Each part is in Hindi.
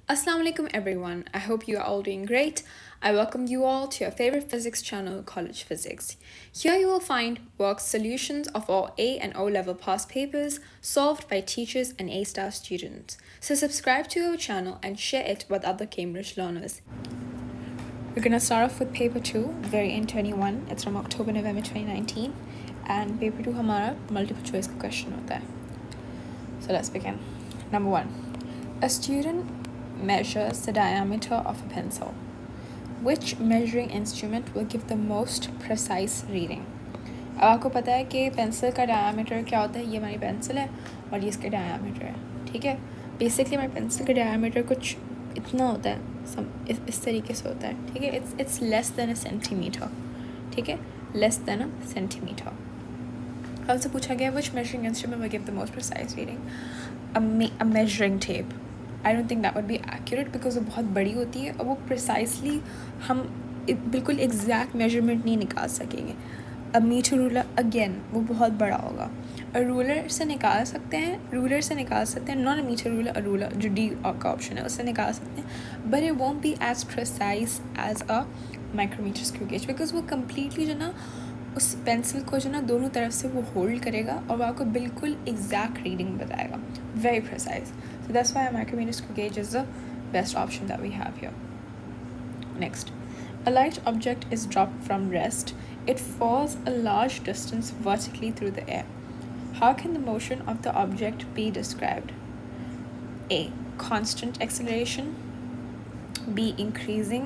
Assalamu alaikum everyone. I hope you are all doing great. I welcome you all to your favorite physics channel, College Physics. Here you will find work solutions of all A and O level past papers solved by teachers and A-star students. So subscribe to our channel and share it with other Cambridge learners. We're going to start off with paper 2, variant 21. It's from October-November 2019. And paper 2 हमारा multiple choice का question होता है. So let's begin. Number 1. A student measures the diameter of a pencil. Which measuring instrument will give the most precise reading? अब आपको पता है कि पेंसिल का डायमीटर क्या होता है. ये हमारी पेंसिल है और ये इसका डायमीटर है. ठीक है, बेसिकली हमारी पेंसिल का डायमीटर कुछ इतना होता है, इस तरीके से होता है. ठीक है, it's less than a centimetre. ठीक है, लेस देन अ सेंटीमीटर. आपसे पूछा गया which measuring instrument will give the most precise reading? A measuring tape. I don't think that would be accurate because वो बहुत बड़ी होती है और वो precisely हम बिल्कुल exact measurement नहीं निकाल सकेंगे. A meter ruler again वो बहुत बड़ा होगा. A ruler से निकाल सकते हैं, not a meter ruler, a ruler जो D का option है उससे निकाल सकते हैं, but it won't be as precise as a micrometer screw gauge because वो completely जो ना उस पेंसिल को जो ना दोनों तरफ से वो होल्ड करेगा और वो आपको बिल्कुल एग्जैक्ट रीडिंग बताएगा. Very precise. So that's why micrometer screw gauge is the best option that we have here. Next. A light object is dropped from rest. It falls a large distance vertically through the air. How can the motion of the object be described? A. Constant acceleration. B. Increasing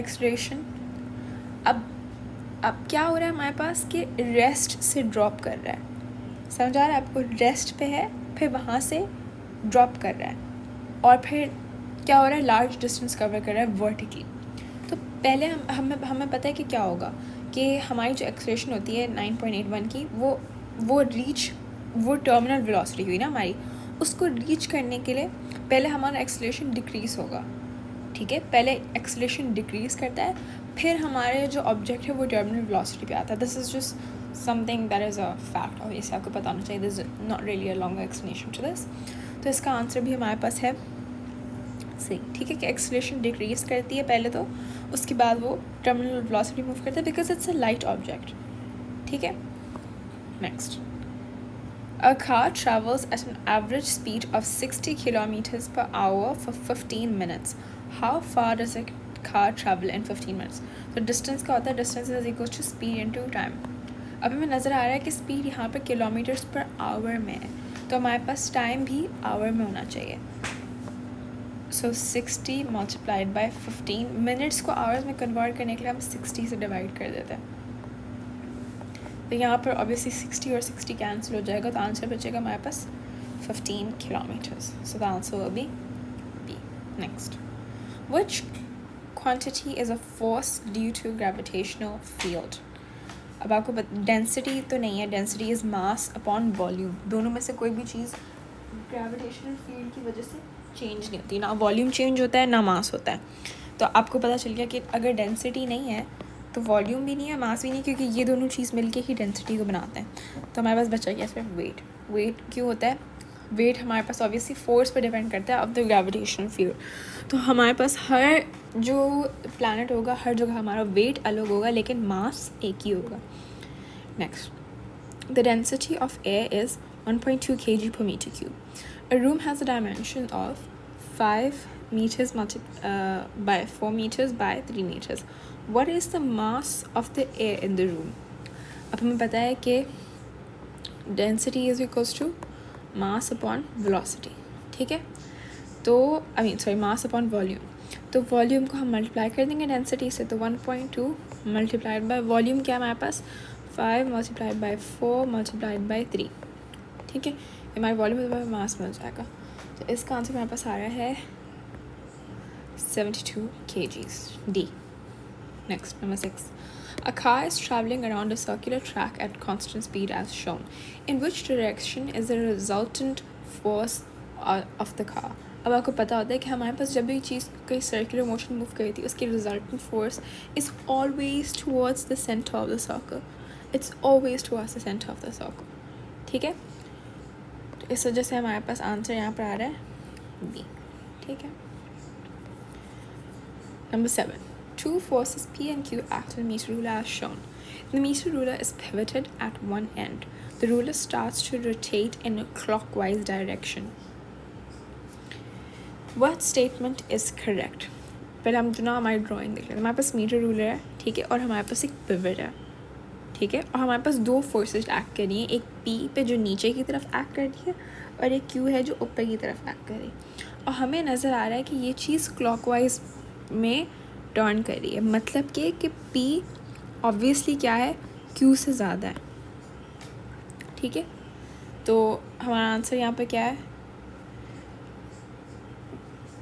acceleration. अब क्या हो रहा है हमारे पास कि रेस्ट से ड्रॉप कर रहा है. समझ आ रहा है आपको? रेस्ट पे है, फिर वहाँ से ड्रॉप कर रहा है और फिर क्या हो रहा है, लार्ज डिस्टेंस कवर कर रहा है वर्टिकली. तो पहले हमें पता है कि क्या होगा कि हमारी जो एक्सेलरेशन होती है 9.81 की वो टर्मिनल वेलोसिटी हुई ना हमारी, उसको रीच करने के लिए पहले हमारा एक्सेलरेशन डिक्रीज़ होगा. ठीक है, पहले एक्सेलरेशन डिक्रीज़ करता है, फिर हमारे जो ऑब्जेक्ट है वो टर्मिनल वेलोसिटी पे आता है. This is just something that is a fact, obviously आपको पता होना चाहिए. This is not really a long explanation to this. तो इसका आंसर भी हमारे पास है सही. ठीक है, कि एक्सेलरेशन डिक्रीज़ करती है पहले, तो उसके बाद वो टर्मिनल वेलोसिटी मूव करता है because it's a light object. ठीक है, next. A car travels at an average speed of 60 kilometers per hour for 15 minutes. How far does a car travel in 15 minutes? तो distance का होता है, distance is equal to speed into time. अब हमें नज़र आ रहा है कि speed यहाँ पर kilometers per hour में है, तो हमारे पास time भी hour में होना चाहिए. So 60 multiplied by 15 minutes को hours में convert करने के लिए हम 60 से divide कर देते हैं. तो यहाँ पर ऑब्वियसली 60 और 60 कैंसिल हो जाएगा, तो आंसर बचेगा हमारे पास 15 kilometres. So the answer will be B. Next. Which quantity is a force due to gravitational field? अब आपको डेंसिटी तो नहीं है, density is mass upon volume. दोनों में से कोई भी चीज़ ग्रेविटेशनल फील्ड की वजह से चेंज नहीं होती, ना वॉल्यूम चेंज होता है ना मास होता है. तो आपको पता चल गया कि अगर डेंसिटी नहीं है तो वॉल्यूम भी नहीं है, मास भी नहीं, क्योंकि ये दोनों चीज़ मिलके ही डेंसिटी को बनाते हैं. तो हमारे पास बचा गया सिर्फ वेट. वेट क्यों होता है? वेट हमारे पास ऑब्वियसली फोर्स पर डिपेंड करता है ऑफ द ग्रेविटेशनल फील्ड. तो हमारे पास हर जो प्लैनेट होगा हर जगह हमारा वेट अलग होगा लेकिन मास एक ही होगा. Next. The density of air is 1.2 kg per meter cube. A room has a dimension of 5 meters by 4 meters by 3 meters. What is the mass of the air in the room? अब हमें पता है कि density is equals to mass upon velocity. ठीक है, तो mass upon volume. तो volume को हम multiply कर देंगे density से, तो 1.2 multiplied by volume क्या है हमारे पास 5 multiplied by 4 multiplied by 3. ठीक है, हमारे volume में mass मिल जाएगा. तो इसका आंसर हमारे पास आ रहा है 72 kgs. D. Next, number 6. A car is traveling around a circular track at constant speed as shown. In which direction is the resultant force of the car? अब आपको पता होता है कि हमारे पास जब भी चीज़ कोई सर्कुलर मोशन मूव करी थी उसकी resultant force is always towards the centre of the circle. It's always towards the centre of the circle. ठीक है, तो इस वजह से हमारे पास आंसर यहाँ पर आ रहा है बी. ठीक है. Number 7. Two forces P and Q act on a meter ruler as shown. The meter ruler is pivoted at one end. The ruler starts to rotate in a clockwise direction. What statement is correct? पहले हम जो ना हमारी ड्राइंग देख लेते हैं. हमारे पास मीटर रूलर है, ठीक है, और हमारे पास एक पिवट है, ठीक है, और हमारे पास दो फोर्सेस एक्ट कर रही हैं. एक P पे जो नीचे की तरफ एक्ट कर रही है और एक Q है जो ऊपर की तरफ एक्ट कर रही है. और हमें नज़र आ रहा है कि ये चीज़ क्लॉकवाइज में टर्न कर रही है. मतलब कि P ऑब्वियसली क्या है, Q से ज़्यादा है, ठीक है. तो हमारा आंसर यहाँ पे क्या है?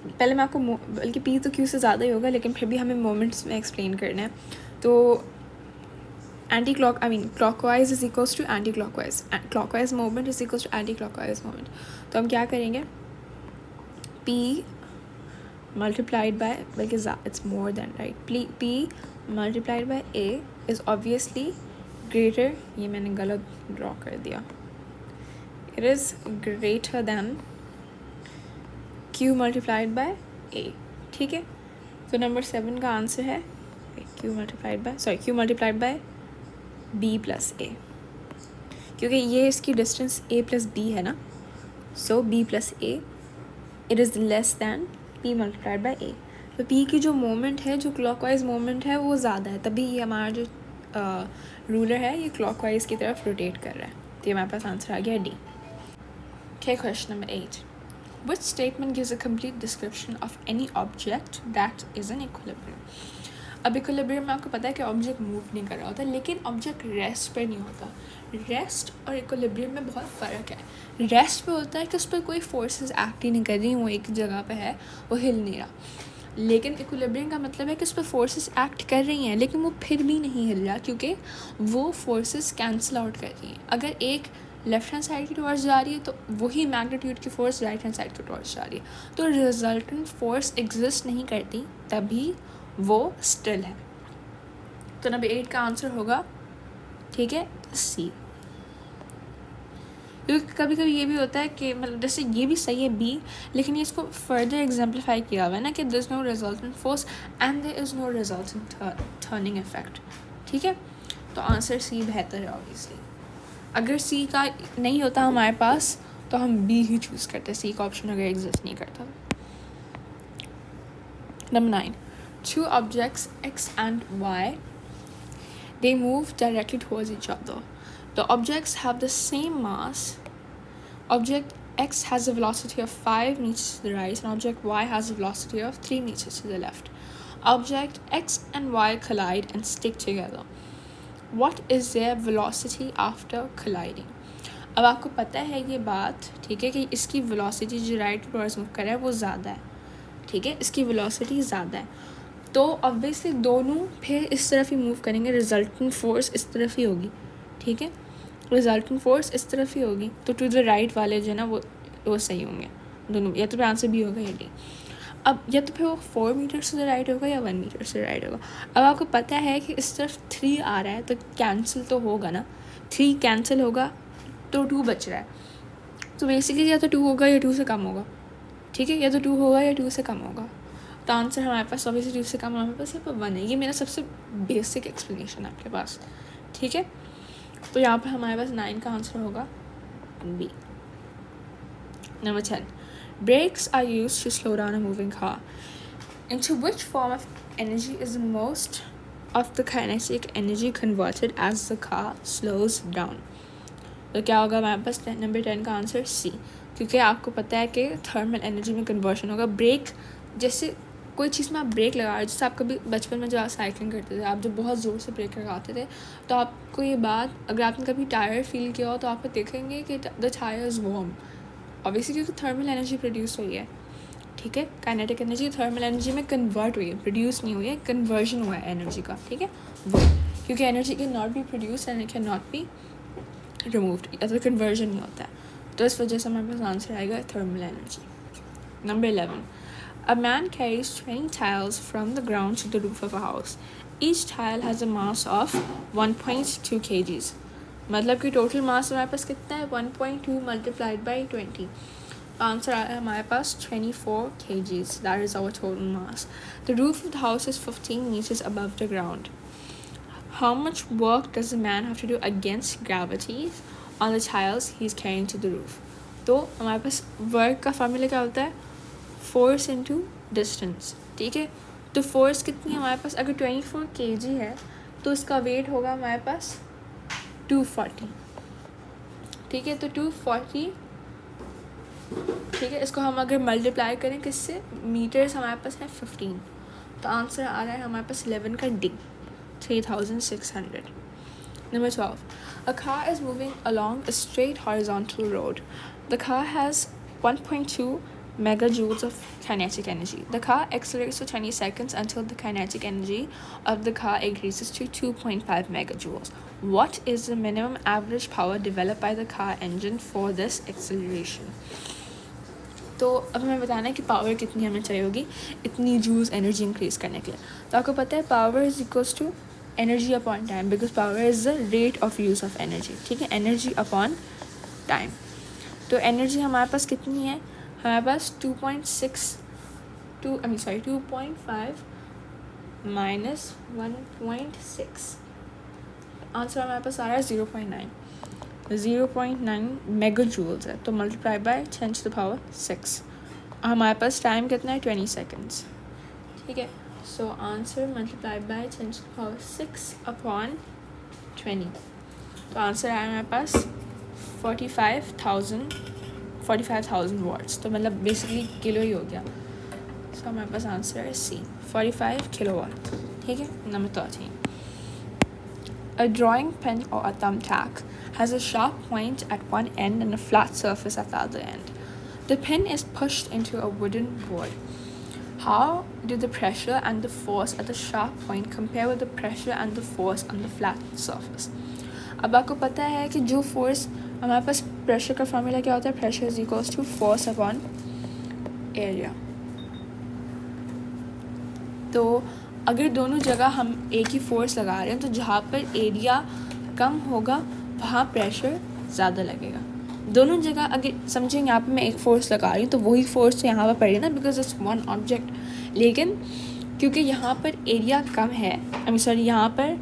पहले मैं आपको बल्कि P तो Q से ज़्यादा ही होगा, लेकिन फिर भी हमें मोमेंट्स में एक्सप्लेन करना है. तो clockwise is equals to anti-clockwise. Clockwise movement is equals to anti-clockwise movement. तो हम क्या करेंगे? P multiplied by, बल्कि it's more than, right? P multiplied by A is obviously greater. ये मैंने गलत ड्रॉ कर दिया. It is greater than Q multiplied by A. ठीक है. तो नंबर 7 का आंसर है Q multiplied by B plus A, क्योंकि ये इसकी डिस्टेंस A plus B है ना. सो B plus A it is less than P multiplied by A. तो P की जो मोमेंट है, जो क्लॉकवाइज मोमेंट है, वो ज़्यादा है, तभी ये हमारा जो रूलर है ये क्लॉकवाइज की तरफ रोटेट कर रहा है. तो ये हमारे पास आंसर आ गया D. Okay, question number 8. Which statement gives a complete description of any object that is in equilibrium? अब इक्विलिब्रियम में आपको पता है कि ऑब्जेक्ट मूव नहीं कर रहा होता, लेकिन ऑब्जेक्ट रेस्ट पे नहीं होता. रेस्ट और इक्विलिब्रियम में बहुत फ़र्क है. रेस्ट पे होता है कि उस पर कोई फोर्सेस एक्ट ही नहीं कर रही, वो एक जगह पे है, वो हिल नहीं रहा. लेकिन इक्विलिब्रियम का मतलब है कि उस पर फोर्सेस एक्ट कर रही हैं, लेकिन वो फिर भी नहीं हिल रहा, क्योंकि वो फोर्सेस कैंसिल आउट कर रही हैं. अगर एक लेफ्ट हैंड साइड की टुवर्ड्स जा रही है तो वही मैग्नीट्यूड की फोर्स राइट हैंड साइड की टुवर्ड्स जा रही है. तो रिजल्टेंट फोर्स एग्जिस्ट नहीं करती, तभी वो स्टिल है. तो नंबर 8 का आंसर होगा, ठीक है, C. क्योंकि कभी कभी ये भी होता है कि मतलब जैसे ये भी सही है B, लेकिन ये इसको फर्दर एग्जाम्पलीफाई किया हुआ है ना कि there is no resultant force and there is no resultant turning effect. ठीक है, तो आंसर C बेहतर है ऑब्वियसली. अगर C का नहीं होता हमारे पास तो हम B ही चूज़ करते, C का ऑप्शन अगर एग्जिस्ट नहीं करता. Number 9. Two objects X and Y, they move directly towards each other. The objects have the same mass. Object X has a velocity of 5 meters to the right and object Y has a velocity of 3 meters to the left. Object X and Y collide and stick together. What is their velocity after colliding? अब आपको पता है ये बात, ठीक है, कि इसकी वेलोसिटी जो राइट टुवर्ड्स मूव कर रहा है वो ज़्यादा है. ठीक है, इसकी वेलोसिटी ज़्यादा है, तो ऑब्वियसली दोनों फिर इस तरफ ही मूव करेंगे. रिजल्टेंट फोर्स इस तरफ ही होगी. ठीक है, रिजल्टेंट फोर्स इस तरफ ही होगी. तो टू द राइट वाले जो है ना वो सही होंगे दोनों. या तो फिर आंसर भी होगा या डी. अब या तो फिर वो 4 मीटर्स टू द राइट होगा या 1 मीटर्स टू द राइट होगा. अब आपको पता है कि इस तरफ 3 आ रहा है तो कैंसिल तो होगा ना. 3 कैंसिल होगा तो 2 बच रहा है. तो बेसिकली या तो 2 होगा या 2 से कम होगा. ठीक है, या तो 2 होगा या 2 से कम होगा. तो आंसर हमारे पास ऑब्वियसली 2 से कम हमारे पास यहाँ पर 1 है. ये मेरा सबसे बेसिक एक्सप्लेनेशन है आपके पास. ठीक है, तो यहाँ पर हमारे पास 9 का आंसर होगा B. Number 10. Brakes are used to slow down a moving car. Into which form of energy is most of the kinetic energy converted as the car slows down? तो क्या होगा हमारे पास नंबर 10 का आंसर C, क्योंकि आपको पता है कि थर्मल एनर्जी में कन्वर्शन होगा. ब्रेक जैसे कोई चीज़ में आप ब्रेक लगा रहे हो, जैसे आप कभी बचपन में जब आप साइकिलिंग करते थे, आप जब बहुत ज़ोर से ब्रेक लगाते थे तो आपको ये बात, अगर आपने कभी टायर फील किया हो तो आप देखेंगे कि the tyre is warm, obviously क्योंकि थर्मल एनर्जी प्रोड्यूस हुई है. ठीक है, काइनेटिक एनर्जी थर्मल एनर्जी में कन्वर्ट हुई है, प्रोड्यूस नहीं हुई है, कन्वर्जन हुआ है एनर्जी का. ठीक है, वो क्योंकि energy can not be produce and it can not be removed, या तो कन्वर्जन नहीं होता है. तो इस वजह से हमारे पास आंसर आएगा thermal energy. Number 11. A man carries 20 tiles from the ground to the roof of a house. Each tile has a mass of 1.2 kgs. मतलब कि टोटल मास हमारे पास कितना है 1.2 multiplied by 20. आंसर आ रहा है हमारे पास 24 kgs. That is our total mass. The roof of the house is 15 meters above the ground. How much work does the man have to do against gravity on the tiles he is carrying to the roof? तो हमारे पास वर्क का फार्मूला क्या होता है? Force into distance. ठीक है, तो फोर्स कितनी है हमारे पास? अगर 24 kg है तो इसका वेट होगा हमारे पास 240. ठीक है, तो 240. ठीक है, इसको हम अगर मल्टीप्लाई करें किससे? मीटर्स हमारे पास है 15, तो आंसर आ रहा है हमारे पास 11 का D, 3600. Number 12. A car is moving along a straight horizontal road. The car has 1.2 megajoules of kinetic energy. The car accelerates for 20 seconds until the kinetic energy of the car increases to 2.5 megajoules. What is the minimum average power developed by the car engine for this acceleration? तो अब हमें बताना है कि पावर कितनी हमें चाहिए होगी इतनी जूल्स एनर्जी इंक्रीज़ करने के लिए. तो आपको पता है power is equals to energy upon time, because power is the rate of use of energy. ठीक है, एनर्जी अपॉन टाइम. तो एनर्जी हमारे पास कितनी है? हमारे पास 2.5 माइनस 1.6. आंसर हमारे पास आ रहा है 0.9 मेगा जूल्स है. तो मल्टीप्लाई बाय 10⁶. हमारे पास टाइम कितना है? 20 सेकेंड्स. ठीक है, so answer multiply by 10⁶ upon 20. तो आंसर आया हमारे पास 45,000 वाट्स. तो मतलब बेसिकली किलो ही हो गया. सो हमारे पास आंसर है सी, 45 किलोवाट. ठीक है. Number 13. A drawing pen or a thumbtack has a sharp point at one end and a flat surface at the other end. The pen is pushed into a wooden board. How do the pressure and the force at the sharp point compare with the pressure and the force on the flat surface? अब आपको पता है कि जो फोर्स हमारे पास, प्रेशर का फॉर्मूला क्या होता है? Pressure is equals to force upon area. तो अगर दोनों जगह हम एक ही फोर्स लगा रहे हैं तो जहाँ पर एरिया कम होगा वहाँ प्रेशर ज़्यादा लगेगा. दोनों जगह अगर समझें यहाँ पे मैं एक फ़ोर्स लगा रही हूँ तो वही फोर्स तो यहाँ पर पड़ेगी ना, बिकॉज इट्स वन ऑब्जेक्ट. लेकिन क्योंकि यहाँ पर एरिया कम है, यहाँ पर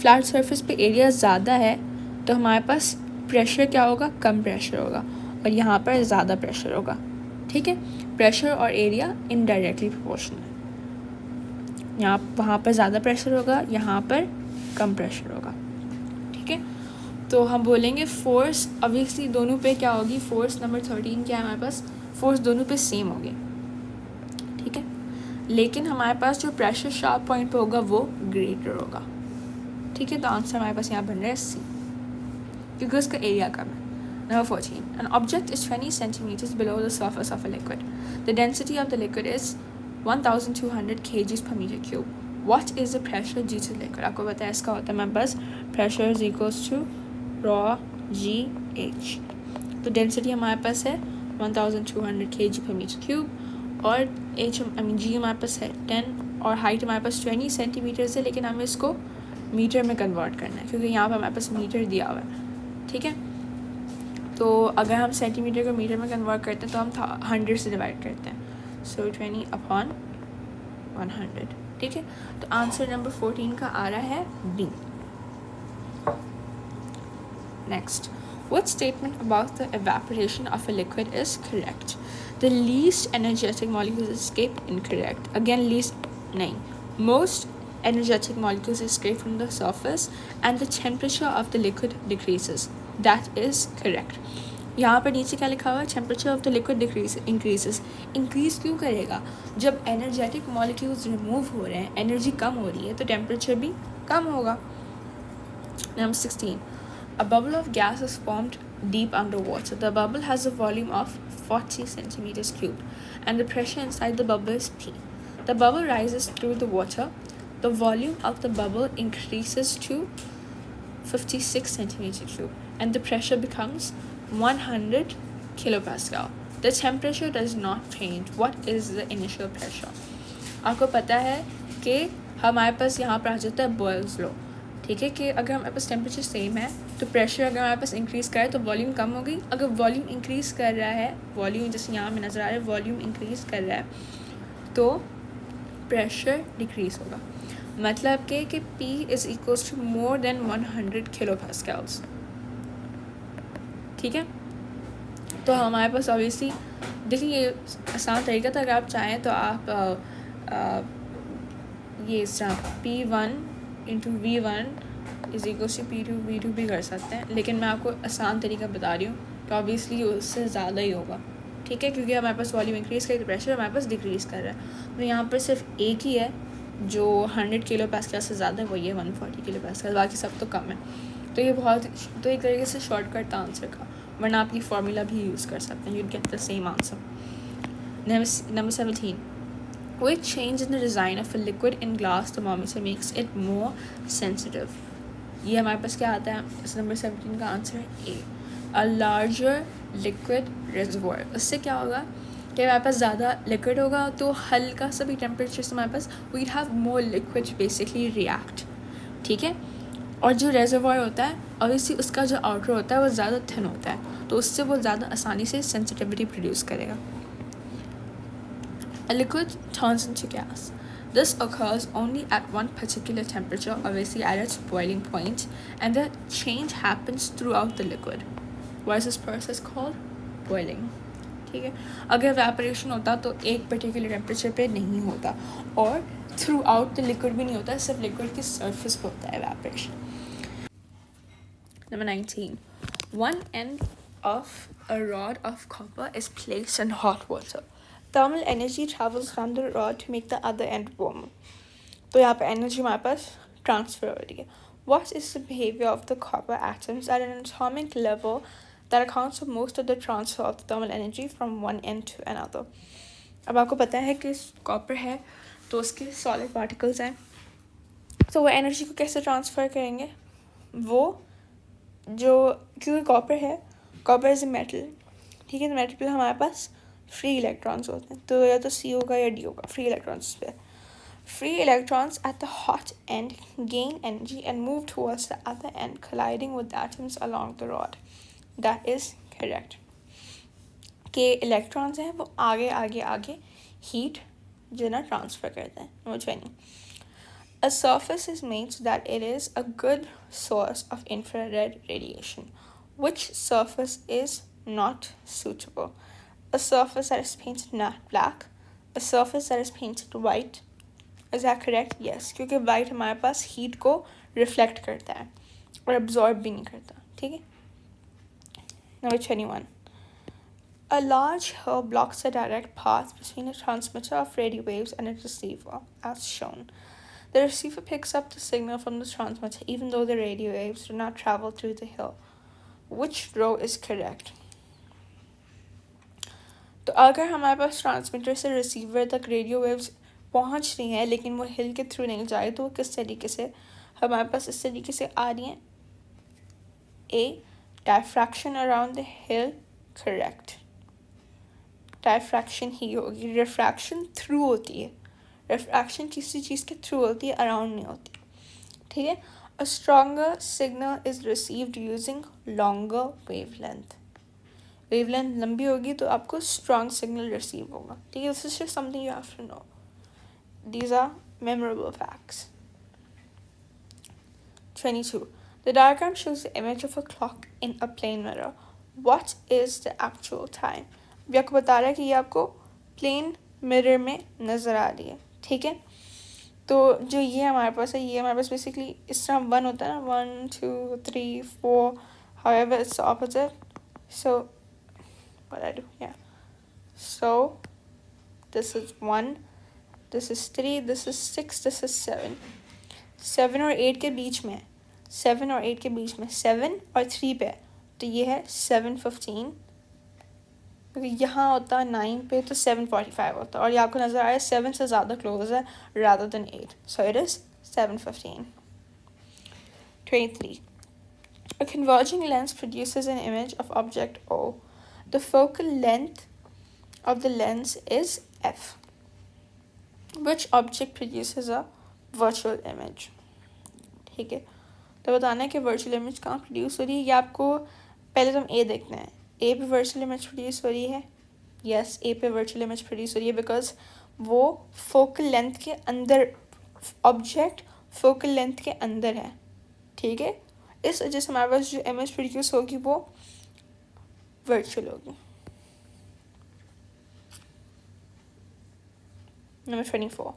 फ्लैट सरफेस पे एरिया ज़्यादा है, तो हमारे पास प्रेशर क्या होगा? कम प्रेशर होगा, और यहाँ पर ज़्यादा प्रेशर होगा. ठीक है, प्रेशर और एरिया इनडायरेक्टली प्रोपोर्शनल है. यहाँ वहाँ पर ज़्यादा प्रेशर होगा, यहाँ पर कम प्रेशर होगा. ठीक है, तो हम बोलेंगे फोर्स ऑब्वियसली दोनों पे क्या होगी? फोर्स नंबर 13 क्या है हमारे पास? फोर्स दोनों पे सेम होगी. ठीक है, लेकिन हमारे पास जो प्रेशर शार्प पॉइंट पे होगा वो ग्रेटर होगा. ठीक है, तो आंसर हमारे पास यहाँ बन रहा है सी, क्योंकि उसका एरिया कम है. Number 14. An object is 20 centimeters below the surface of a liquid. The density of the liquid is 1200 kgs per meter cube. What is the pressure due to the liquid? आपको पता है इसका होता है हमारे पास pressure is equals to rho GH. तो डेंसिटी हमारे पास है 1200 kg per meter cube, और G हमारे पास है 10, और हाइट हमारे पास 20 सेंटीमीटर है, लेकिन हमें इसको मीटर में कन्वर्ट करना है क्योंकि यहाँ पर हमारे पास मीटर दिया हुआ है. ठीक है, तो अगर हम सेंटीमीटर को मीटर में कन्वर्ट करते हैं तो हम 100 से डिवाइड करते हैं. सो 20/100. ठीक है, तो आंसर नंबर 14 का आ रहा है D. Next, what statement about the evaporation of a liquid is correct? The least energetic molecules escape. Incorrect. Again, least नहीं. Most energetic molecules escape from the surface and the temperature of the liquid decreases. That is correct. यहाँ पर नीचे क्या लिखा हुआ है? Temperature of the liquid increases. Increase क्यों करेगा? जब एनर्जेटिक मॉलिक्यूल्स रिमूव हो रहे हैं, एनर्जी कम हो रही है, तो टेम्परेचर भी कम होगा. Number 16. A bubble of gas is formed deep underwater. The bubble has a volume of 40 centimeters cubed and the pressure inside the bubble is P. The bubble rises through the water. The volume of the bubble increases to 56 centimeters cubed and the pressure becomes 100 kilopascal. The temperature does not change. What is the initial pressure? आपको पता है कि हमारे पास यहाँ पर आ जाता है बॉयल्स लॉ. ठीक है, कि अगर हमारे पास टेम्परेचर सेम है तो प्रेशर अगर हमारे पास इंक्रीज़ करे तो वॉल्यूम कम हो गई. अगर वॉल्यूम इंक्रीज़ कर रहा है, वॉल्यूम जैसे यहाँ में नज़र आ रहा है, वॉल्यूम इंक्रीज़ कर रहा है तो प्रेशर डिक्रीज़ होगा. मतलब कि P is equals to more than 100 kilopascals. ठीक है. तो हमारे पास ऑब्वियसली देखिए ये आसान तरीका था. अगर आप चाहें तो आप ये इस तरह P1 into V1 is equals to P2 V2 भी कर सकते हैं, लेकिन मैं आपको आसान तरीका बता रही हूँ तो ऑब्वियसली उससे ज़्यादा ही होगा. ठीक है, क्योंकि हमारे पास वॉल्यूम इंक्रीज़ कर, प्रेशर हमारे पास डिक्रीज़ कर रहा है. तो यहाँ पर सिर्फ एक ही है जो 100 किलो पास्कल से ज़्यादा है, वही है 140 किलो पास्कल, बाकी सब तो कम है. तो ये तो एक तरीके से शॉर्टकट था आंसर का, वरना आप ये फार्मूला भी यूज़ कर सकते हैं. You'd get the same answer. Number 17. Which change in the design of a liquid in glass thermometer makes it more sensitive? ये हमारे पास क्या आता है? इस नंबर 17 का आंसर है A. A larger liquid reservoir. उससे क्या होगा कि हमारे पास ज़्यादा लिक्विड होगा तो हल्का सा भी टेम्परेचर से हमारे पास we'd have more liquid basically react. ठीक है. और जो रेजर्वॉयर होता है ऑब्वियसली उसका जो आउटर होता है वो ज़्यादा थिन होता है, तो उससे वो ज़्यादा आसानी से सेंसिटिविटी प्रोड्यूस करेगा. A liquid turns into gas. This occurs only at one particular temperature, obviously at its boiling point, and the change happens throughout the liquid. What is this process called? Boiling. ठीक है. अगर evaporation होता तो एक particular temperature पे नहीं होता, और throughout the liquid भी नहीं होता, सिर्फ liquid की surface पे होता है evaporation. Number 19. One end of a rod of copper is placed in hot water. Thermal energy travels around the rod to make the other end warmer. तो यहाँ पे energy हमारे पास transfer हो रही है. What is the behavior of the copper atoms at an atomic level that accounts for most of the transfer of the thermal energy from one end to another? अब आपको पता है कि copper है तो उसके solid particles हैं, तो वो energy को कैसे transfer करेंगे? वो जो क्योंकि कॉपर है, कॉपर इज़ ए मेटल. ठीक है. तो मेटल पे हमारे पास फ्री इलेक्ट्रॉन्स होते हैं, तो या तो C होगा या D होगा. फ्री इलेक्ट्रॉन्स पे free electrons at the hot and gain energy and move towards the other and colliding with atoms along the rod. That is correct. के इलेक्ट्रॉन्स हैं वो आगे आगे आगे हीट जो ना ट्रांसफ़र करते हैं. Number 20. A surface is made so that it is a good source of infrared radiation. Which surface is not suitable? A surface that is painted matte black, a surface that is painted white. Is that correct? Yes, क्योंकि white हमारे पास heat को reflect करता है और absorb भी नहीं करता. ठीक है. Number 21. A large hill blocks the direct path between a transmitter of radio waves and a receiver, as shown. The receiver picks up the signal from the transmitter even though the radio waves do not travel through the hill. Which row is correct? तो अगर हमारे पास ट्रांसमीटर से रिसीवर तक रेडियो वेव्स पहुंच रही हैं लेकिन वो हिल के थ्रू नहीं जा रही, तो वो किस तरीके से हमारे पास इस तरीके से आ रही हैं? A. Diffraction around the hill. Correct. Diffraction ही होगी. रिफ्रैक्शन थ्रू होती है. रिफ्रैक्शन किसी चीज़ के थ्रू होती है, अराउंड नहीं होती. ठीक है. A stronger signal is received using longer wavelength. Wavelength लंबी होगी तो आपको स्ट्रॉन्ग सिग्नल रिसीव होगा. ठीक है. This is just something you have to know. These are memorable facts. 22. The diagram shows the image of a clock in a plane mirror. What is the actual time? अभी आपको बता रहा है कि ये आपको प्लेन मिरर में नज़र आ रही है. ठीक है. तो जो ये हमारे पास है, ये हमारे पास बेसिकली इस तरह 1 होता है ना, 1 2 3 4, however it's the opposite. So what I do, yeah. So this is 1, this is 3, this is 6, this is 7. 7 और 8 के बीच में, 7 और 8 के बीच में, 7 और 3 पे, तो ये है 7:15. क्योंकि यहाँ होता है 9 पे तो 7:45 होता है, और ये आपको नज़र आ रहा है 7 से ज़्यादा क्लोज है rather than 8. So it is 7:15. 23. A converging lens produces an image of object O. The focal length of the lens is f. Which object produces a virtual image? ठीक है. तो बताना है कि वर्चुअल इमेज कहाँ प्रोड्यूस हो रही है। या आपको पहले तो हम ए देखना है, ए पे वर्चुअल इमेज प्रोड्यूस हो रही है। यस, ए पे वर्चुअल इमेज प्रोड्यूस हो रही है बिकॉज वो फोकल लेंथ के अंदर, ऑब्जेक्ट फोकल लेंथ के अंदर है, ठीक है। इस वजह से हमारे पास जो इमेज प्रोड्यूस होगी वो वर्चुअल होगी। Number 24.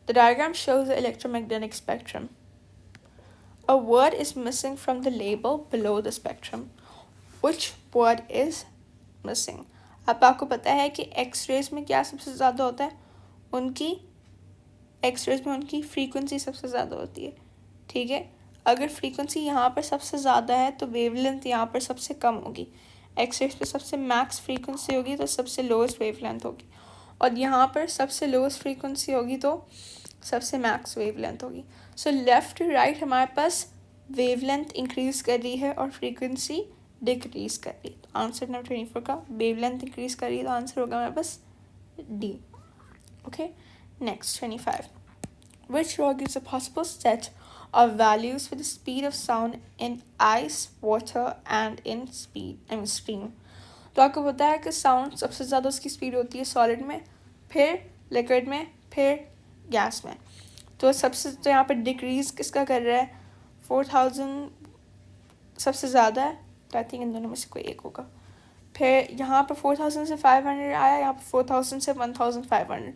The diagram shows the electromagnetic spectrum. A word is missing from the label below the spectrum. Which word is missing? अब आपको पता है कि एक्सरेज में क्या सबसे ज़्यादा होता है, उनकी एक्सरेज में उनकी फ्रीक्वेंसी सबसे ज़्यादा होती है, ठीक है। अगर फ्रीक्वेंसी यहाँ पर सबसे ज़्यादा है तो वेवलेंथ यहाँ पर सबसे कम होगी। एक्सरेज पे सबसे मैक्स फ्रीक्वेंसी होगी तो सबसे लोएस्ट वेवलेंथ होगी, और यहाँ पर सबसे लोएस्ट फ्रीक्वेंसी होगी तो सबसे मैक्स वेवलेंथ होगी। सो लेफ़्ट टू राइट हमारे पास वेवलेंथ इंक्रीज़ कर रही है और फ्रीक्वेंसी डिक्रीज़ कर रही है। तो आंसर नंबर 24 का वेवलेंथ इंक्रीज़ कर रही है तो आंसर होगा हमारे पास D. Okay, next 25. Which law gives a possible set of values for the speed of sound in ice, water and in steam? तो आपको पता है कि साउंड सबसे ज़्यादा उसकी स्पीड होती है सॉलिड में, फिर लिक्विड में, फिर गैस में। तो सबसे तो यहाँ पर डिक्रीज़ किसका कर रहा है, 4000 सबसे ज़्यादा है, तो आई थिंक इन दोनों में से कोई एक होगा। फिर यहाँ पर 4000 से 500 आया, यहाँ पर 4000 से 1500,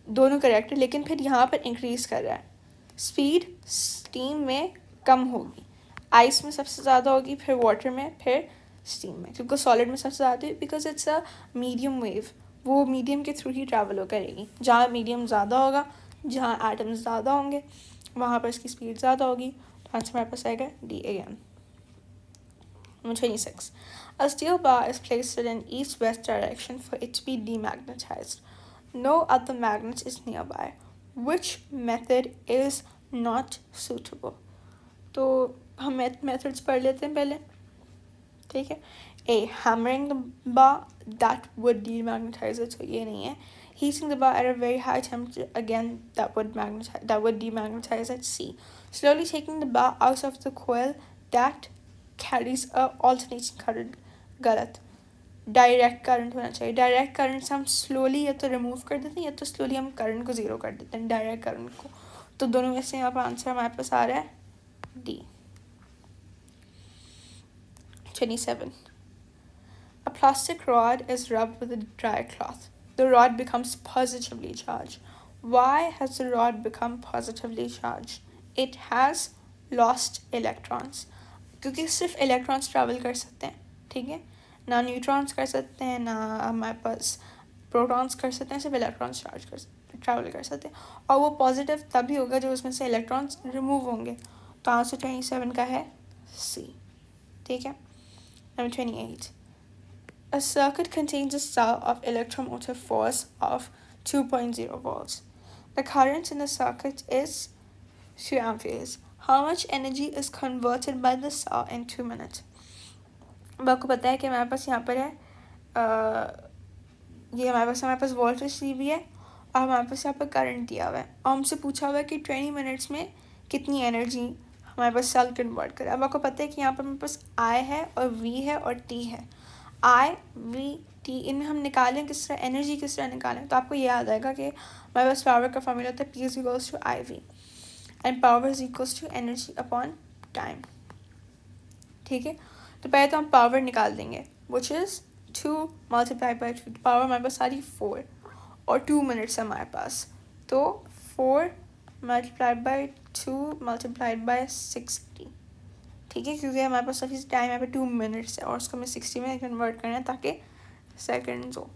दोनों करेक्ट है, लेकिन फिर यहाँ पर इंक्रीज़ कर रहा है। स्पीड स्टीम में कम होगी, आइस में सबसे ज़्यादा होगी, फिर वाटर में, फिर स्टीम में, क्योंकि सॉलिड में सबसे ज़्यादा है because it's a medium wave, वो मीडियम के थ्रू ही ट्रैवल हो करेगी। जहाँ मीडियम ज़्यादा होगा, जहाँ एटम्स ज़्यादा होंगे, वहाँ पर इसकी स्पीड ज़्यादा होगी। तो आंसर हमारे पास आएगा D again. Number 26. A steel bar is placed in east-west direction for it to be demagnetized. No other magnet is nearby. Which method is not suitable? तो हम methods पढ़ लेते हैं पहले, ठीक है। A. Hammering the bar, that would demagnetize it, so ये नहीं है। Heating the bar at a very high temperature, again that would demagnetize it. C. Slowly taking the bar out of the coil, that carries a alternating current, गलत। डायरेक्ट करंट होना चाहिए। डायरेक्ट करंट से हम स्लोली या तो रिमूव कर देते हैं या तो स्लोली हम करंट को ज़ीरो कर देते हैं, डायरेक्ट करंट को। तो दोनों में से यहाँ पर आंसर हमारे पास आ रहा है D. 27. A plastic rod is rubbed with a dry cloth. The rod becomes positively charged. Why has the rod become positively charged? It has lost electrons. क्योंकि सिर्फ इलेक्ट्रॉन्स ट्रैवल कर सकते हैं, ठीक है, ना न्यूट्रॉन्स कर सकते हैं, ना हमारे पास प्रोटॉन्स कर सकते हैं, सिर्फ इलेक्ट्रॉन्स ट्रैवल कर सकते हैं। और वो पॉजिटिव तभी होगा जब उसमें से इलेक्ट्रॉन्स रिमूव होंगे। तो आंसर 27 का है सी, ठीक है। Number 28. A circuit contains a cell of electromotive force of 2.0 volts. The current in the circuit is 2 amperes. How much energy is converted by the cell in 2 minutes? अब आपको पता है कि हमारे पास यहाँ पर है ये हमारे पास वोल्टेज दी हुई है और हमारे पास यहाँ पर करंट दिया हुआ है, और हमसे पूछा हुआ है कि 20 मिनट्स में कितनी एनर्जी हमारे पास सेल कन्वर्ट करे। अब आपको पता है कि यहाँ पर हमारे पास आई है और वी है और टी है। आई वी टी इनमें हम निकालें किस तरह, एनर्जी किस तरह निकालें, तो आपको याद आएगा कि हमारे पास पावर का फॉर्मूला होता है P is equals to I V and power is equals to energy upon time, ठीक है। तो पहले तो हम पावर निकाल देंगे which is 2 multiply by 2, power हमारे पास सारी 4 और 2 मिनट्स हमारे पास, तो 4 मल्टीप्लाई बाई 2 मल्टीप्लाइड बाई 60, ठीक है, क्योंकि हमारे पास सफिशिएंट टाइम यहाँ पे 2 मिनट्स है और उसको हमें 60 में कन्वर्ट करना है ताकि सेकेंड्स हो,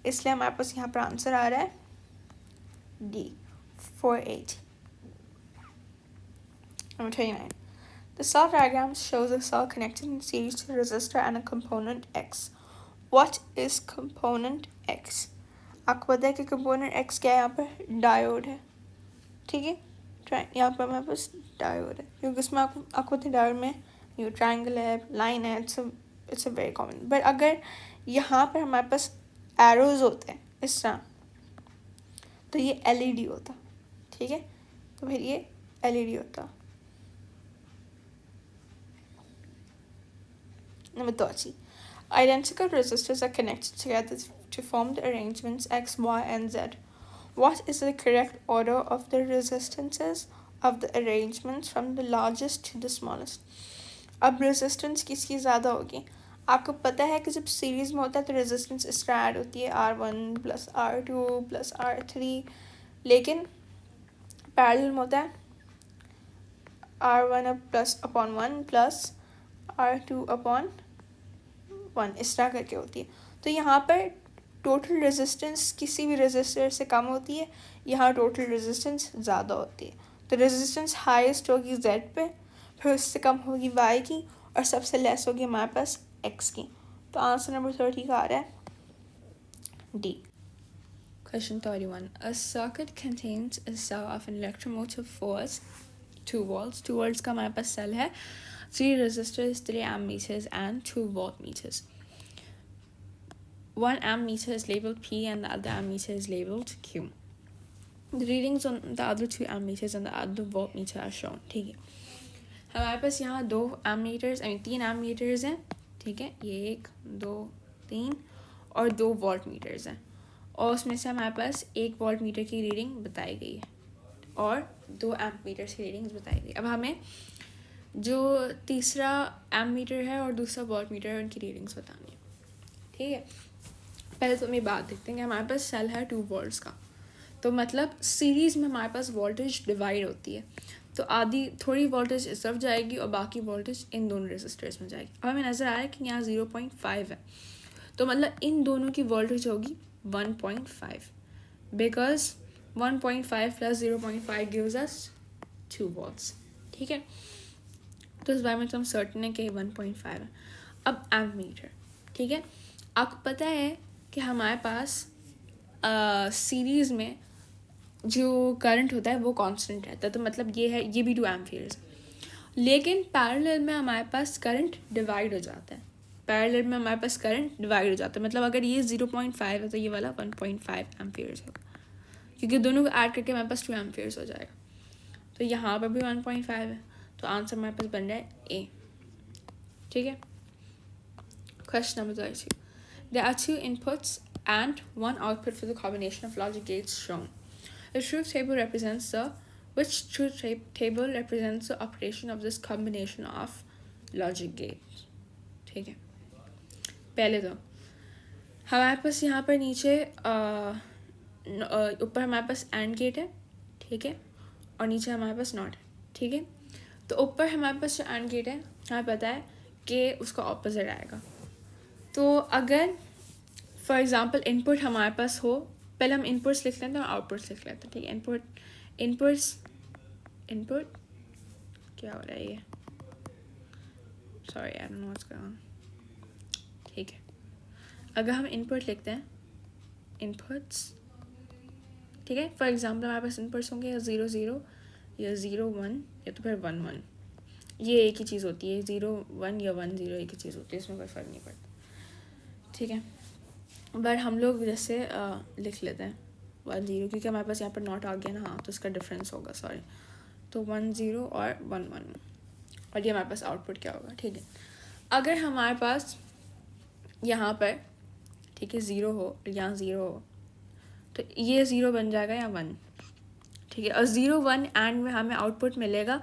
इसलिए हमारे पास यहाँ पर आंसर आ रहा है D 480. Number 29. The cell diagram shows a cell connected in series to a resistor and a component X. What is component X? आपको पता है कि component X क्या है, यहाँ पर डायोड है, ठीक है। यहाँ पर हमारे पास डायोड है क्योंकि इसमें आपको पता है डायोड में ये ट्रायंगल है, लाइन है, it's a very common. But अगर यहाँ पर हमारे पास एरोज होते हैं इस तरह तो ये एलईडी होता, ठीक है, तो फिर ये एलईडी होता, Number 30. Identical resistors are connected together to form the arrangements X, Y, and Z. What is the correct order of the resistances of the arrangements from the largest to the smallest? अब रेजिस्टेंस किसकी ज़्यादा होगी? आपको पता है कि जब सीरीज़ में होता है तो रेजिस्टेंस इस तरह ऐड होती है R1 plus R2 plus R3, लेकिन पैरेलल में होता है R1 plus upon 1 plus R2 upon 1, इस तरह करके होती है. तो यहाँ पर टोटल रेजिस्टेंस किसी भी रेजिस्टर से कम होती है, यहाँ टोटल रेजिस्टेंस ज़्यादा होती है. तो रेजिस्टेंस हाईएस्ट होगी Z पे, फिर उससे कम होगी Y की, और सबसे लेस होगी हमारे पास X की. तो आंसर नंबर 30 का आ रहा है D. Question 31. A circuit contains a cell of an electromotive force 2 volts. 2 volts का हमारे पास सेल है, 3 resistors, 3 ammeters and 2 voltmeters. One ammeter is labeled P and the other ammeter is labeled Q. The readings on the other 2 ammeters and the other voltmeter are shown. ठीक है, हमारे पास यहाँ 2 ammeters 3 ammeters हैं. ठीक है, ये 1 2 3 और 2 voltmeters हैं, और उसमें से हमारे पास 1 voltmeter की रीडिंग बताई गई है और 2 ammeters की रीडिंग्स बताई गई. अब हमें जो तीसरा ammeter है और दूसरा voltmeter है उनकी रीडिंग्स बतानी है. ठीक है, पहले तो हमें बात देखते हैं कि हमारे पास सेल है 2 वोल्ट्स का, तो मतलब सीरीज़ में हमारे पास वोल्टेज डिवाइड होती है, तो आधी थोड़ी वोल्टेज इस तरफ जाएगी और बाकी वोल्टेज इन दोनों रेजिस्टर्स में जाएगी. अब हमें नज़र आ रहा है कि यहाँ 0.5 है, तो मतलब इन दोनों की वोल्टेज होगी 1.5, because 1.5 plus 0.5 gives us 2 volts. ठीक है, तो इस बारे में तो हम सर्टेन है कि 1.5 है. अब एम्पमीटर. ठीक है, आपको पता है कि हमारे पास सीरीज़ में जो करंट होता है वो कांस्टेंट रहता है, तो मतलब ये भी 2 एम्पीयर्स. लेकिन पैरेलल में हमारे पास करंट डिवाइड हो जाता है. पैरेलल में हमारे पास करंट डिवाइड हो जाता है, मतलब अगर ये 0.5 है तो ये वाला 1.5 एम्पीयर्स होगा, क्योंकि दोनों को ऐड करके हमारे पास 2 एम्पीयर्स हो जाएगा. तो यहाँ पर भी 1.5 है, तो आंसर हमारे पास बन रहा है A. ठीक है, question number 32. There are 2 inputs and 1 output for the combination of logic gates shown. The truth table represents which truth table represents the operation of this combination of logic gates. ठीक है, पहले तो हमारे पास यहाँ पर नीचे ऊपर हमारे पास AND गेट है. ठीक है, और नीचे हमारे पास नॉट है. ठीक है, तो ऊपर हमारे पास जो AND गेट है हमें पता है कि उसका ऑपोजिट आएगा. तो अगर फॉर एग्ज़ाम्पल इनपुट हमारे पास हो, पहले हम इनपुट्स लिख लेते हैं और आउटपुट्स लिख लेते हैं. ठीक है, इनपुट क्या हो रहा है ये, sorry I don't know what's going on. ठीक है, अगर हम इनपुट लिखते हैं इनपुट्स, ठीक है, फॉर एग्ज़ाम्पल हमारे पास इनपुट्स होंगे 0 0 या 0 1 या तो फिर 1 1. ये एक ही चीज़ होती है, 0 1 या 1 0 एक ही चीज़ होती है, इसमें कोई फ़र्क नहीं पड़ता. ठीक है, बट हम लोग जैसे लिख लेते हैं 1 0, क्योंकि हमारे पास यहाँ पर नॉट आ गया ना, हाँ, तो इसका डिफरेंस होगा, सॉरी. तो 1 0 और 1 1, और ये हमारे पास आउटपुट क्या होगा. ठीक है, अगर हमारे पास यहाँ पर ठीक है 0 हो और यहाँ 0 हो, तो ये 0 बन जाएगा या 1. ठीक है, और 0 1 एंड में हमें आउटपुट मिलेगा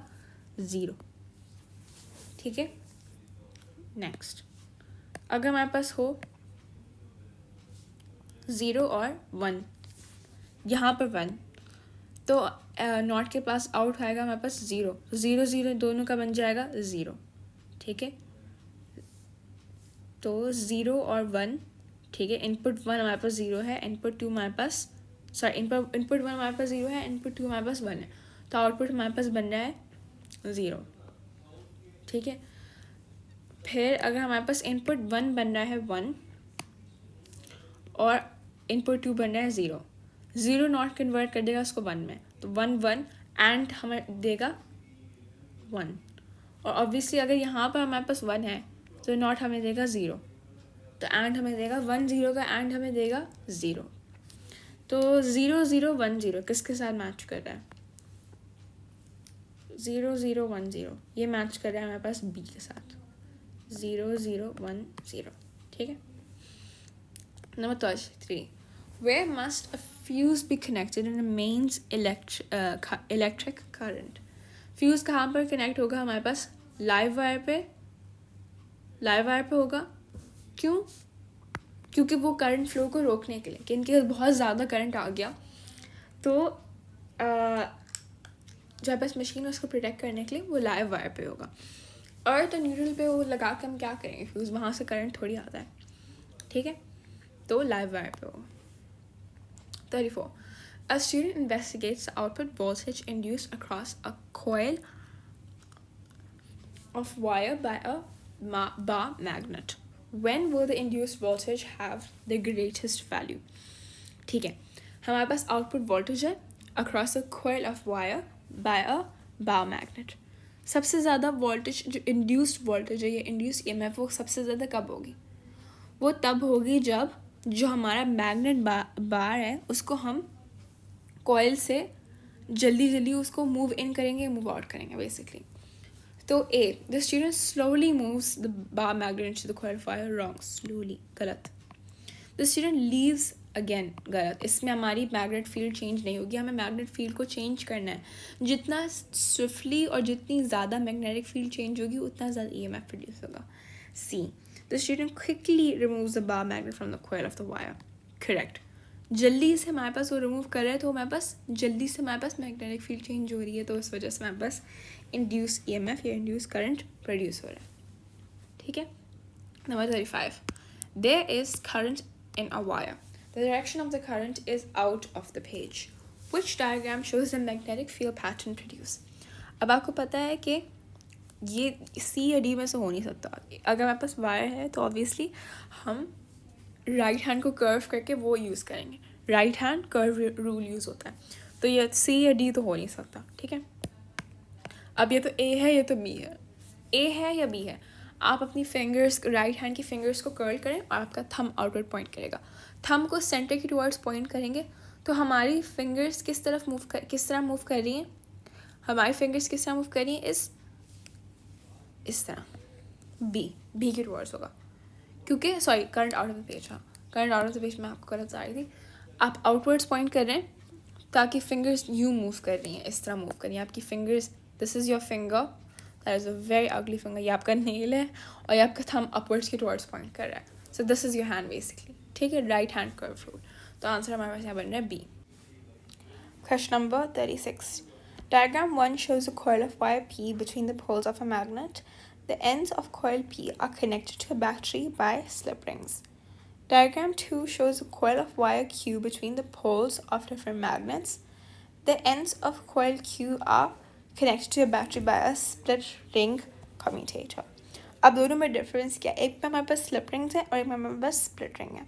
0. ठीक है, नेक्स्ट अगर हमारे पास हो 0 और 1, यहाँ पर 1, तो नॉट के पास आउट आएगा हमारे पास 0. 0 0 दोनों का बन जाएगा 0. ठीक है, तो 0 और 1. ठीक है, इनपुट 1 हमारे पास 0 है, इनपुट 2 हमारे पास इनपुट 1 हमारे पास 0 है, इनपुट 2 हमारे पास 1 है, तो आउटपुट हमारे पास बन रहा है 0. ठीक है, फिर अगर हमारे पास इनपुट 1 बन रहा है 1 और इनपुट 2 बन रहा है 0, 0 नॉट कन्वर्ट कर देगा उसको 1 में, तो 1 1 एंड हमें देगा 1. और ऑब्वियसली अगर यहाँ पर हमारे पास 1 है तो नॉट हमें देगा 0, तो एंड हमें देगा 1 0 का एंड हमें देगा 0. तो 0 0 1 0 किसके साथ मैच कर रहा है? 0 0 1 0 ये मैच कर रहा है हमारे पास B के साथ. 0 0 1 0, ठीक है. Number 33. Where must a fuse be connected in a mains electric current? Fuse कहाँ पर कनेक्ट होगा हमारे पास? लाइव वायर पे होगा. क्यों? क्योंकि वो करंट फ्लो को रोकने के लिए, कि इनके बहुत ज़्यादा करंट आ गया तो जो बस मशीन है उसको प्रोटेक्ट करने के लिए वो लाइव वायर पे होगा. और तो न्यूट्रल पे वो लगा के हम क्या करेंगे, फ्यूज़ वहाँ से करंट थोड़ी आता है, ठीक है. तो लाइव वायर पे होगा. 34. A student investigates the output voltage induced across a coil of wire by a bar magnet. When will the induced voltage have the greatest value? ठीक है, हमारे पास आउटपुट वोल्टेज है across a coil of wire by a bar magnet. सबसे ज़्यादा वोल्टेज जो इंड्यूस्ड वोल्टेज है, ये इंड्यूस EMF, वो सबसे ज़्यादा कब होगी? वो तब होगी जब जो हमारा मैग्नेट बार है उसको हम कॉइल से जल्दी उसको मूव इन करेंगे, मूव आउट करेंगे बेसिकली. तो A, the student slowly moves the bar magnet to the coil fire. Wrong. Slowly गलत. द स्टूडेंट लीव्स, अगेन गलत. इसमें हमारी मैग्नेट फील्ड चेंज नहीं होगी. हमें मैग्नेट फील्ड को चेंज करना है. जितना स्विफ्टली और जितनी ज़्यादा मैग्नेटिक फील्ड चेंज होगी उतना ज़्यादा EMF प्रोड्यूस होगा. सी, the student quickly removes the bar magnet from the coil of the wire. Correct. जल्दी से हमारे पास वो रिमूव कर रहे हैं तो हमारे पास जल्दी से हमारे पास मैग्नेटिक फील्ड चेंज हो रही है, तो इस वजह से हमारे पास इंड्यूस EMF या इंड्यूस करंट प्रोड्यूस हो रहा है, ठीक है. Number 35. There is current in a wire. The direction of the current is out of the page. Which diagram shows the magnetic field pattern produced? अब आपको पता है कि ये C या D में से हो नहीं सकता. अगर हमारे पास वायर है तो ऑब्वियसली हम राइट हैंड को कर्व करके वो यूज़ करेंगे. Right hand curve rule use होता है. तो ये C या D तो हो नहीं सकता, ठीक है. अब ये तो A है, ये तो B है. A है या B है? आप अपनी फिंगर्स, राइट हैंड की फिंगर्स को कर्ल करें और आपका थंब आउटवर्ड पॉइंट करेगा. थंब को सेंटर की टुवर्ड्स पॉइंट करेंगे तो हमारी फिंगर्स किस तरह मूव कर रही हैं? हमारी फिंगर्स किस तरह मूव कर रही हैं? इस तरह. बी के टुवर्ड्स होगा, क्योंकि sorry, current out of the page. हाँ, current out of the page में आपको गलत आ रही थी. आप आउटवर्ड्स पॉइंट कर रहे हैं ताकि फिंगर्स यूँ मूव कर रही हैं, इस तरह मूव कर रही हैं आपकी fingers. This is your finger, that is a very ugly finger. ये आपका नेल है और ये आपका थंब अपवर्ड्स के टुवर्ड्स पॉइंट कर रहा है. So this is your hand basically, ठीक है. Right hand curve rule. तो आंसर हमारे पास यहाँ बन रहा है B. Question number 36. Diagram 1 shows a coil of wire P between the poles of a magnet. The ends of coil P are connected to a battery by slip rings. Diagram 2 shows a coil of wire Q between the poles of different magnets. The ends of coil Q are connected to a battery by a split ring commutator. अब दोनों में डिफरेंस क्या है? एक में हमारे पास स्लिप रिंग्स है और एक में हमारे पास स्प्लिट रिंग है.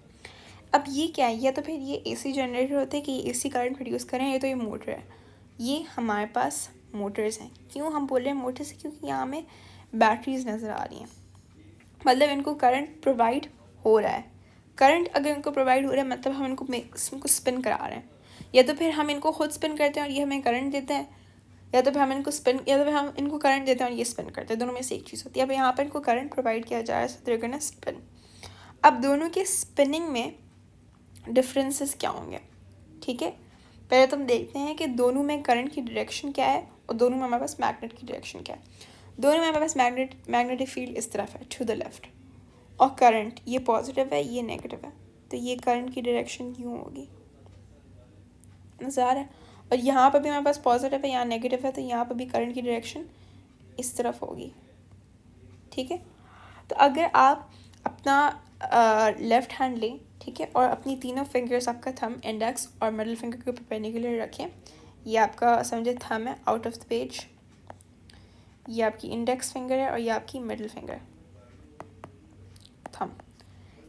अब ये क्या है? या तो फिर ये AC जनरेटर होते हैं कि ये AC करंट प्रोड्यूस करें, या तो ये मोटर है. ये हमारे पास मोटर्स हैं. क्यों हम बोल रहे हैं मोटर्स? क्योंकि यहाँ में बैटरीज नज़र आ रही हैं, मतलब इनको करंट प्रोवाइड हो रहा है. करंट अगर इनको प्रोवाइड हो रहा है मतलब हम इनको स्पिन करा रहे हैं. या तो फिर हम इनको खुद स्पिन करते हैं और ये हमें करंट देते हैं, या तो फिर हम इनको करंट देते हैं और ये स्पिन करते हैं. दोनों में से एक चीज़ होती है. अब यहाँ पर इनको करंट प्रोवाइड किया जा रहा है, सो दे आर गोना स्पिन. अब दोनों के स्पिनिंग में डिफरेंसेस क्या होंगे, ठीक है. पहले तो हम देखते हैं कि दोनों में करंट की डायरेक्शन क्या है और दोनों में हमारे पास मैग्नेट की डायरेक्शन क्या है. दोनों में हमारे पास मैग्नेटिक फील्ड इस तरफ है, टू द लेफ्ट, और करंट ये पॉजिटिव है, ये नेगेटिव है. तो ये करंट की डायरेक्शन यूँ होगी, नज़र आ रहा है. और यहाँ पर भी हमारे पास पॉजिटिव है, यहाँ नेगेटिव है, तो यहाँ पर भी करंट की डायरेक्शन इस तरफ होगी, ठीक है. तो अगर आप अपना लेफ़्ट हैंड लें, ठीक है, और अपनी तीनों फिंगर्स, आपका थंब, इंडेक्स और मिडिल फिंगर के ऊपर परपेंडिकुलर रखें. ये आपका समझे थंब है आउट ऑफ द पेज, ये आपकी इंडेक्स फिंगर है और ये आपकी मिडिल फिंगर, थंब,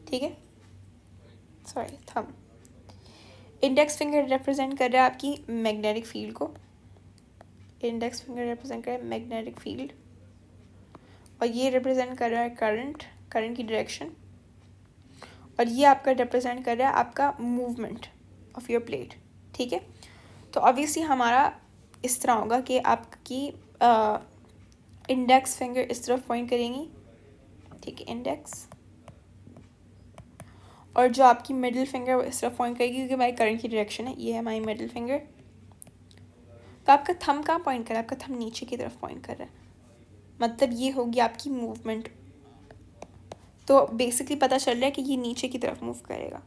ठीक है, sorry thumb. Index finger represent कर रहा है आपकी मैग्नेटिक फील्ड को. इंडेक्स फिंगर रिप्रेजेंट कर रहा है मैग्नेटिक फील्ड, और ये रिप्रेजेंट कर रहा है करंट की डायरेक्शन, और ये आपका रिप्रेजेंट कर रहा है आपका मूवमेंट ऑफ योर प्लेट, ठीक है. तो ऑब्वियसली हमारा इस तरह होगा कि आपकी इंडेक्स फिंगर इस तरफ पॉइंट करेंगी ठीक है, इंडेक्स, और जो आपकी मिडिल फिंगर वो इस तरफ पॉइंट करेगी क्योंकि हमारी करंट की डायरेक्शन है, ये है हमारी मिडिल फिंगर। तो आपका थंब कहाँ पॉइंट कर रहा है? आपका थंब नीचे की तरफ पॉइंट कर रहा है, मतलब ये होगी आपकी मूवमेंट। तो बेसिकली पता चल रहा है कि ये नीचे की तरफ मूव करेगा,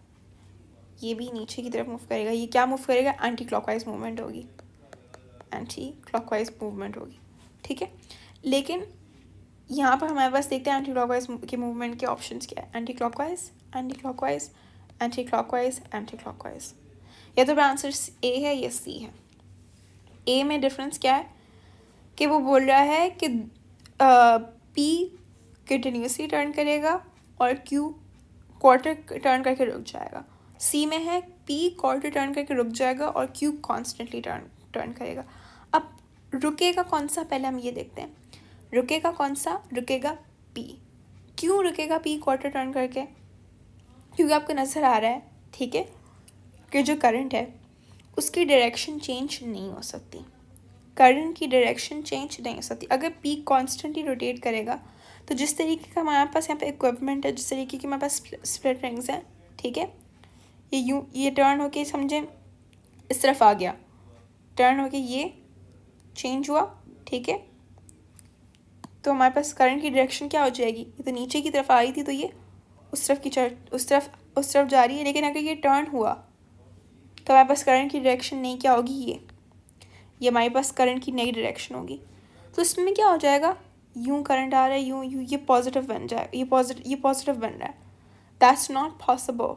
ये भी नीचे की तरफ मूव करेगा। ये क्या मूव करेगा? एंटी क्लॉकवाइज मूवमेंट होगी, एंटी क्लॉकवाइज मूवमेंट होगी, ठीक है। लेकिन यहाँ पर हमारे पास देखते हैं एंटी क्लॉकवाइज के मूवमेंट के ऑप्शंस क्या है। Anti clockwise, anti clockwise, anti clockwise, anti clockwise. या तो आंसर ए है या सी है। ए में डिफरेंस क्या है कि वो बोल रहा है कि पी कंटिन्यूसली टर्न करेगा और क्यू क्वार्टर टर्न करके रुक जाएगा। सी में है पी क्वार्टर टर्न करके रुक जाएगा और क्यू कॉन्स्टेंटली टर्न करेगा। अब रुकेगा कौन सा, पहले हम ये देखते हैं। रुकेगा कौन सा? रुकेगा पी। क्यों रुकेगा पी क्वार्टर टर्न करके? क्योंकि आपको नज़र आ रहा है, ठीक है, कि जो करंट है उसकी डायरेक्शन चेंज नहीं हो सकती, करंट की डायरेक्शन चेंज नहीं हो सकती। अगर पी कॉन्स्टेंटली रोटेट करेगा तो जिस तरीके का हमारे पास यहाँ पे इक्विपमेंट है, जिस तरीके की हमारे पास स्प्लिट रिंग्स हैं, ठीक है, ये टर्न होके समझें इस तरफ आ गया, टर्न होके ये चेंज हुआ, ठीक है, तो हमारे पास करंट की डायरेक्शन क्या हो जाएगी? ये तो नीचे की तरफ आ रही थी, तो ये उस तरफ जा रही है। लेकिन अगर ये टर्न हुआ तो हमारे पास करंट की डायरेक्शन नहीं क्या होगी? ये हमारे पास करंट की नई डायरेक्शन होगी। तो इसमें क्या हो जाएगा? यूँ करंट आ रहा है, यूँ यूँ, ये पॉजिटिव बन जाएगा, ये पॉजिटिव बन रहा है। That's not possible,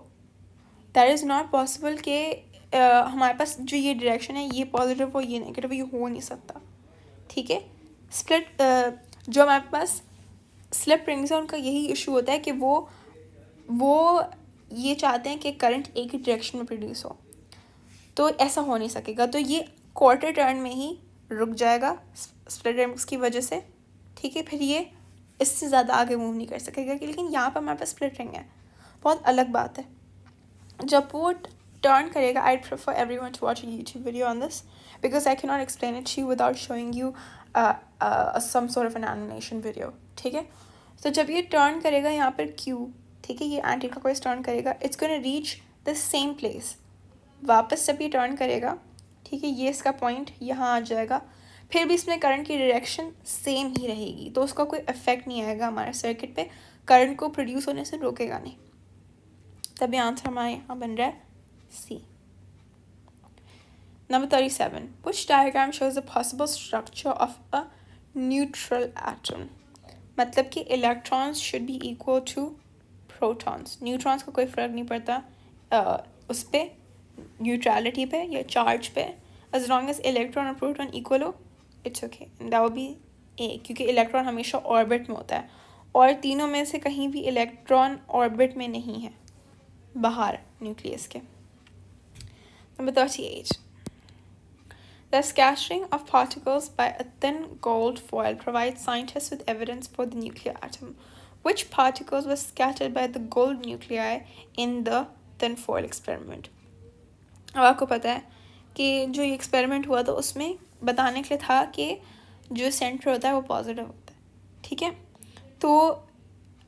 that is not possible कि हमारे पास जो ये डायरेक्शन है ये पॉजिटिव हो ये नेगेटिव, ये हो नहीं सकता, ठीक है। स्प्लिट जो हमारे पास स्लिप रिंग्स है उनका यही इशू होता है कि वो ये चाहते हैं कि करंट एक ही डायरेक्शन में प्रोड्यूस हो, तो ऐसा हो नहीं सकेगा। तो ये क्वार्टर टर्न में ही रुक जाएगा स्प्लिट रिंग्स की वजह से, ठीक है। फिर ये इससे ज़्यादा आगे मूव नहीं कर सकेगा। लेकिन यहाँ पर हमारे पास स्प्लिट रिंग है, बहुत अलग बात है। जब वो टर्न करेगा, I prefer everyone to watch YouTube video on this because I can not explain it to you without showing you some sort of an animation video, ठीक है। तो जब ये टर्न करेगा यहाँ पर क्यू, ठीक है, ये एंटी क्लॉकवाइज टर्न करेगा, it's gonna reach the same place. वापस जब ये टर्न करेगा, ठीक है, ये इसका पॉइंट यहाँ आ जाएगा, फिर भी इसमें करंट की डायरेक्शन सेम ही रहेगी, तो उसका कोई इफेक्ट नहीं आएगा हमारे सर्किट पे, करंट को प्रोड्यूस होने से रोकेगा नहीं। तभी आंसर हमारे यहाँ बन रहा है सी। Number 37. Which diagram shows the possible structure of a neutral atom? मतलब कि electrons should be equal to protons. Neutrons का कोई फ़र्क नहीं पड़ता उस पर, न्यूट्रलिटी पे या चार्ज पे, as long as electron और proton equal हो, it's okay. And that will be A, क्योंकि इलेक्ट्रॉन हमेशा ऑर्बिट में होता है और तीनों में से कहीं भी इलेक्ट्रॉन ऑर्बिट में नहीं है, बाहर न्यूक्लियस के। Number 38. The scattering of particles by a thin gold foil provides scientists with evidence for the nuclear atom. Which particles were scattered by the gold nuclei in the thin foil experiment? अब आपको पता है कि जो ये एक्सपेरिमेंट हुआ था उसमें बताने के लिए था कि जो सेंटर होता है वो पॉजिटिव होता है, ठीक है। तो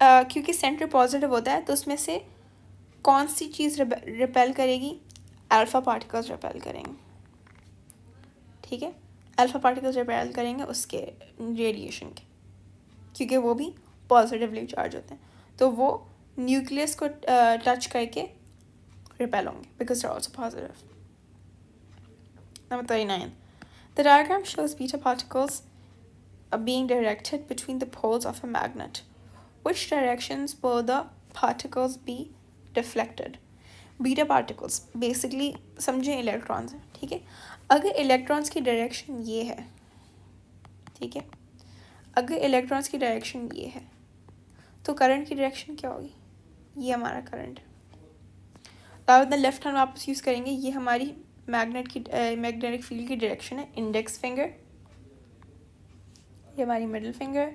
क्योंकि सेंटर पॉजिटिव होता है तो उसमें से कौन सी चीज़ रिपेल करेगी? अल्फ़ा पार्टिकल्स रिपेल करेंगे, ठीक है। अल्फ़ा पार्टिकल्स रिपेल करेंगे उसके रेडिएशन के, क्योंकि वो भी पॉजिटिवली चार्ज होते हैं, तो वो न्यूक्लियस को टच करके रिपेल होंगे because they are also positive. Number 39. The diagram shows beta particles being directed between the poles of a magnet. Which directions will the particles be deflected? Beta particles basically समझें इलेक्ट्रॉन्स हैं, ठीक है। अगर इलेक्ट्रॉन्स की डायरेक्शन ये है, ठीक है, अगर इलेक्ट्रॉन्स की डायरेक्शन ये है तो करंट की डायरेक्शन क्या होगी? ये हमारा करंट है। तो आप अपना लेफ्ट हैंड वापस यूज़ करेंगे, ये हमारी मैग्नेटिक फील्ड की डायरेक्शन है, इंडेक्स फिंगर, ये हमारी मिडिल फिंगर,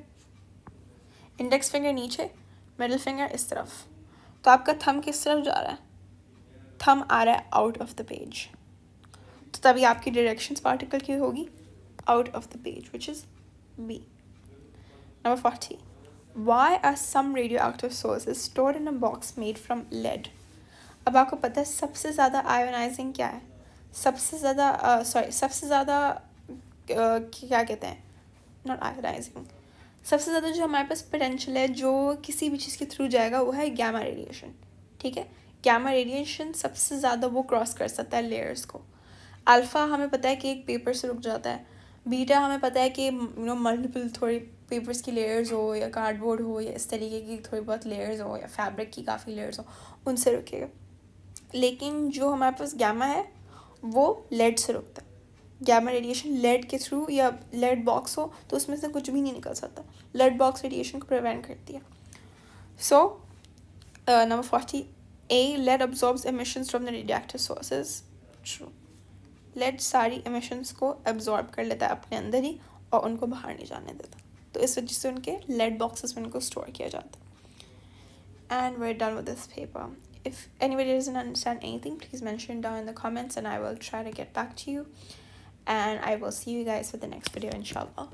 इंडेक्स फिंगर नीचे, मिडिल फिंगर इस तरफ। तो आपका थंब किस तरफ जा रहा है? थंब आ रहा है आउट ऑफ द पेज, तो तभी आपकी डायरेक्शंस पार्टिकल की होगी out of the page, which is B. Number 40. Why are some radioactive sources stored in a box made from lead? अब आपको पता है सबसे ज़्यादा आयोनाइजिंग क्या है, सबसे ज़्यादा क्या कहते हैं, नॉट आयोनाइजिंग, सबसे ज़्यादा जो हमारे पास पोटेंशियल है जो किसी भी चीज़ के थ्रू जाएगा वो है गैमा रेडिएशन. ठीक है, गैमा रेडिएशन सबसे ज़्यादा वो क्रॉस कर सकता है लेयर्स को. अल्फ़ा हमें पता है कि एक पेपर से रुक जाता है, बीटा हमें पता है कि मल्टीपल थोड़ी पेपर्स की लेयर्स हो या कार्डबोर्ड हो या इस तरीके की थोड़ी बहुत लेयर्स हो या फैब्रिक की काफ़ी लेयर्स हो उनसे रुकेगा. लेकिन जो हमारे पास गैमा है वो लेड से रुकता है. गैमा रेडिएशन लेड के थ्रू या लेड बॉक्स हो तो उसमें से कुछ भी नहीं निकल सकता, लेड बॉक्स रेडिएशन को प्रिवेंट करती है. So number 40 A, lead absorbs emissions from the radioactive sources. True. Lead सारी emissions को absorb कर लेता है अपने अंदर ही और उनको बाहर नहीं जाने देता, तो इस वजह से उनके lead boxes में उनको store किया जाता है. And we're done with this paper. If anybody doesn't understand anything, please mention down in the comments and I will try to get back to you. And I will see you guys for the next video, inshallah.